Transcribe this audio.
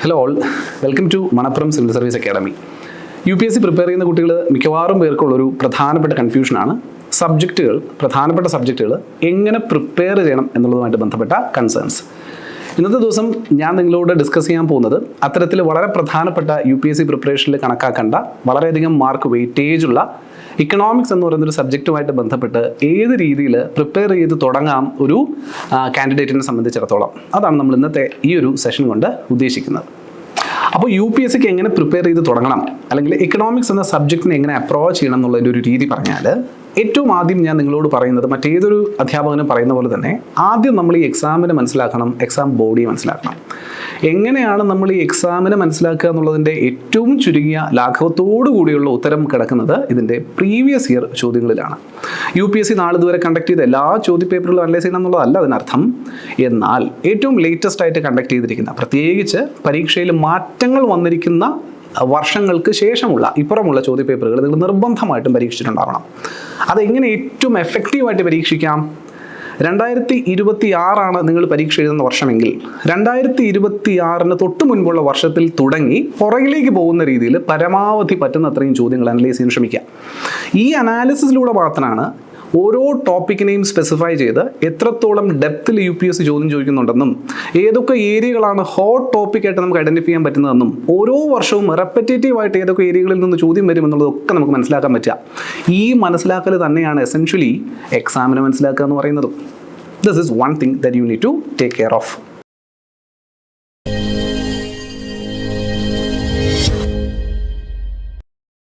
Hello all, welcome to Manappuram civil service academy. UPSC prepare ചെയ്യുന്ന കുട്ടികൾ മിക്കവാറും പേർക്കുള്ളൊരു പ്രധാനപ്പെട്ട കൺഫ്യൂഷനാണ് പ്രധാനപ്പെട്ട സബ്ജക്റ്റുകൾ എങ്ങനെ പ്രിപ്പയർ ചെയ്യണം എന്നുള്ളതുമായിട്ട് ബന്ധപ്പെട്ട കൺസേൺസ്. ഇന്നത്തെ ദിവസം ഞാൻ നിങ്ങളോട് ഡിസ്കസ് ചെയ്യാൻ പോകുന്നത് അത്തരത്തിൽ വളരെ പ്രധാനപ്പെട്ട UPSC പ്രിപ്പറേഷനിൽ കണക്കാക്കേണ്ട വളരെയധികം മാർക്ക് വെയിറ്റേജ് ഉള്ള ഇക്കണോമിക്സ് എന്ന് പറയുന്നൊരു സബ്ജക്റ്റുമായിട്ട് ബന്ധപ്പെട്ട് ഏത് രീതിയിൽ പ്രിപ്പയർ ചെയ്ത് തുടങ്ങാം ഒരു കാൻഡിഡേറ്റിനെ സംബന്ധിച്ചിടത്തോളം. അതാണ് നമ്മൾ ഇന്നത്തെ ഈ ഒരു സെഷൻ കൊണ്ട് ഉദ്ദേശിക്കുന്നത്. അപ്പോൾ UPSCക്ക് എങ്ങനെ പ്രിപ്പയർ ചെയ്ത് തുടങ്ങണം, അല്ലെങ്കിൽ ഇക്കണോമിക്സ് എന്ന സബ്ജക്റ്റിനെ എങ്ങനെ അപ്രോച്ച് ചെയ്യണം എന്നുള്ളതിൻ്റെ ഒരു രീതി പറഞ്ഞാൽ, ഏറ്റവും ആദ്യം ഞാൻ നിങ്ങളോട് പറയുന്നത് മറ്റേതൊരു അധ്യാപകനും പറയുന്ന പോലെ തന്നെ ആദ്യം നമ്മൾ ഈ എക്സാമിനെ മനസ്സിലാക്കണം, എക്സാം ബോഡിയെ മനസ്സിലാക്കണം. എങ്ങനെയാണ് നമ്മൾ ഈ എക്സാമിനെ മനസ്സിലാക്കുക എന്നുള്ളതിൻ്റെ ഏറ്റവും ചുരുങ്ങിയ ലാഘവത്തോടു കൂടിയുള്ള ഉത്തരം കിടക്കുന്നത് ഇതിൻ്റെ പ്രീവിയസ് ഇയർ ചോദ്യങ്ങളിലാണ്. UPSC നാളിതുവരെ കണ്ടക്ട് ചെയ്ത എല്ലാ ചോദ്യപേപ്പറുകളും അനലൈസ് ചെയ്യണം എന്നുള്ളതല്ല അതിനർത്ഥം. എന്നാൽ ഏറ്റവും ലേറ്റസ്റ്റ് ആയിട്ട് കണ്ടക്ട് ചെയ്തിരിക്കുന്ന, പ്രത്യേകിച്ച് പരീക്ഷയിൽ മാറ്റങ്ങൾ വന്നിരിക്കുന്ന വർഷങ്ങൾക്ക് ശേഷമുള്ള ഇപ്പുറമുള്ള ചോദ്യപേപ്പറുകൾ നിങ്ങൾ നിർബന്ധമായിട്ടും പരീക്ഷിച്ചിട്ടുണ്ടാവണം. അതെങ്ങനെ ഏറ്റവും എഫക്റ്റീവായിട്ട് പരീക്ഷിക്കാം? 2026 നിങ്ങൾ പരീക്ഷ എഴുതുന്ന വർഷമെങ്കിൽ 2026 തൊട്ട് മുൻപുള്ള വർഷത്തിൽ തുടങ്ങി പുറകിലേക്ക് പോകുന്ന രീതിയിൽ പരമാവധി പറ്റുന്നത്രയും ചോദ്യങ്ങൾ അനലൈസ് ചെയ്യാൻ ശ്രമിക്കുക. ഈ അനാലിസിസിലൂടെ മാത്രമാണ് ഓരോ ടോപ്പിക്കിനെയും സ്പെസിഫൈ ചെയ്ത് എത്രത്തോളം ഡെപ്തിൽ UPSC ചോദ്യം ചോദിക്കുന്നുണ്ടെന്നും ഏതൊക്കെ ഏരിയകളാണ് ഹോട്ട് ടോപ്പിക്കായിട്ട് നമുക്ക് ഐഡന്റിഫൈ ചെയ്യാൻ പറ്റുന്നതെന്നും ഓരോ വർഷവും റെപ്പറ്റേറ്റീവായിട്ട് ഏതൊക്കെ ഏരിയകളിൽ നിന്ന് ചോദ്യം വരും എന്നുള്ളതൊക്കെ നമുക്ക് മനസ്സിലാക്കാൻ പറ്റുക. ഈ മനസ്സിലാക്കൽ തന്നെയാണ് എസെൻഷ്യലി എക്സാമിനെ മനസ്സിലാക്കുക എന്ന് പറയുന്നത്. This is one thing that you need to take care of.